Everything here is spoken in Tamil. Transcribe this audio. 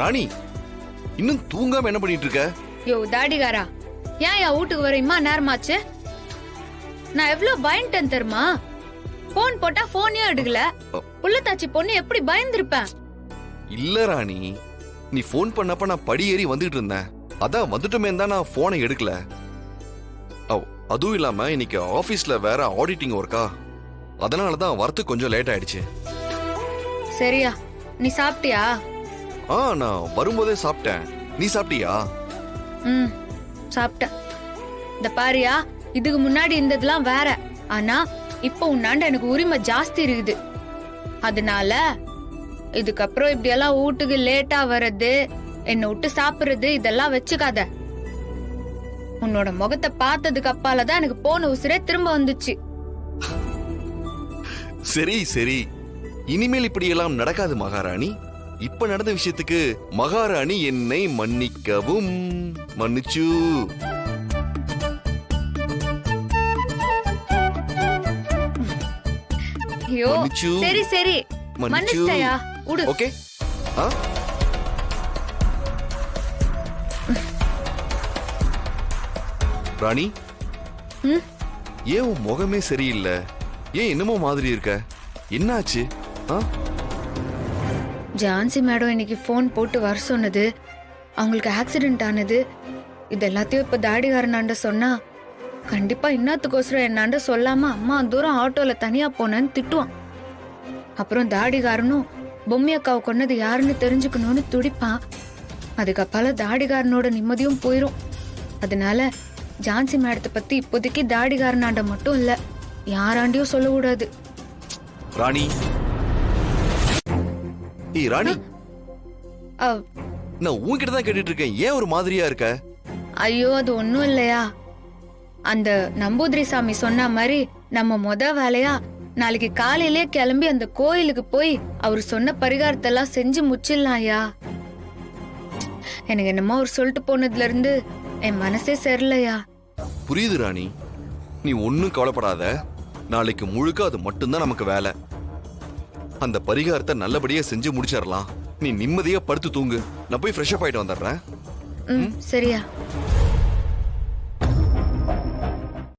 ராணி, இன்னும் தூங்காம என்ன பண்ணிட்டு இருக்க? யோ தாடிகாரா, ஏன் என் வீட்டுக்கு வர இம்மா நேரமாச்சு? நான் எவ்வளவு பயந்துட்டேன் தெரியுமா? போன் போட்டா போனே எடுக்கல. புள்ளத்தாச்சி பொண்ணு எப்படி பயந்துருப்பேன்? இல்ல ராணி, நீ போன் பண்ணப்ப நான் படி ஏறி வந்துட்டு இருந்தேன். அதான் வந்துட்டுமே தான் நான் போனை எடுக்கல. அதுவும் இல்லாம இன்னைக்கு ஆபீஸ்ல வேற ஆடிட்டிங் ஒர்க்கா, அதனாலதான் வரத்து கொஞ்சம் லேட் ஆயிடுச்சு. சரியா, நீ சாப்பிட்டியா? நான் வரும்போதே சாப்பிட்டேன். நீ சாப்பிட்டியா? சாப்பிட்டேன். இந்த பாரியா, இதுக்கு முன்னாடி இருந்ததெல்லாம் வேற. ஆனா இப்ப உன்னாண்ட எனக்கு உரிமை ஜாஸ்தி இருக்குது. அதனால இதுக்கப்புறம் இப்படி எல்லாம் வீட்டுக்கு லேட்டா வர்றது, என்ன விட்டு சாப்பிடுறது இதெல்லாம் வச்சுக்காத. உன்னோட முகத்தை பார்த்ததுக்கு அப்பாலதான் எனக்கு போன உசுரே திரும்ப வந்துச்சு. சரி சரி, இனிமேல் இப்படி எல்லாம் நடக்காது மகாராணி. இப்ப நடந்த விஷயத்துக்கு மகாராணி என்னை மன்னிக்கவும். மன்னிச்சு. ஐயோ சரி சரி, மன்னிச்சிட்டயா? உடு. ஓகே. ராணி, ஏன் உன் முகமே சரியில்லை? ஏன் என்னமோ மாதிரி இருக்க? என்னாச்சு? ஜான்சி மேடம் இன்னைக்கு போன் போட்டு வர சொன்னது, அவங்களுக்கு ஆக்சிடென்ட் ஆனது, இது எல்லாத்தையும் இப்ப தாடிகாரனாண்ட சொன்னா கண்டிப்பா இன்னத்துக்கோசரம் என்னாண்ட சொல்லாம அம்மா தூரம் ஆட்டோல தனியா போனேன்னு திட்டுவான். அப்புறம் தாடிகாரனும் பொம்மி அக்காவை கொன்னது யாருன்னு தெரிஞ்சுக்கணும்னு துடிப்பான். அதுக்கப்பால தாடிகாரனோட நிம்மதியும் போயிரும். அதனால ஜான்சி மேடத்தை பத்தி இப்போதைக்கு தாடிகாரனாண்ட மட்டும் இல்ல, யாராண்டியும் சொல்ல கூடாது. ராணி, ராணி, நான் உன்கிட்ட தான் கேட்டுட்டு இருக்கேன். ஏன் ஒரு மாதிரியா இருக்க? ஐயோ அது ஒண்ணும் இல்லையா, அந்த நம்பூதிரி சாமி சொன்ன மாதிரி நம்ம முத வேலையா நாளைக்கு காலையிலே கிளம்பி அந்த கோயிலுக்கு போய் அவர் சொன்ன பரிகாரத்தை எல்லாம் செஞ்சு முச்சிடலாம்யா. எனக்கு என்னமோ அவர் சொல்லிட்டு போனதுல இருந்து என் மனசே சரியில்லையா. புரியுது ராணி, நீ ஒன்னும் கவலைப்படாத. நாளைக்கு முழுக்க அது மட்டும்தான் நமக்கு வேலை. அந்த பரிகாரத்தை நல்லபடியா செஞ்சு முடிச்சிடலாம். நீ நிம்மதியா படுத்து தூங்கு. நான் போய் ஃப்ரெஷ் அப் ஆயிட்டு வந்துடுறேன். சரியா?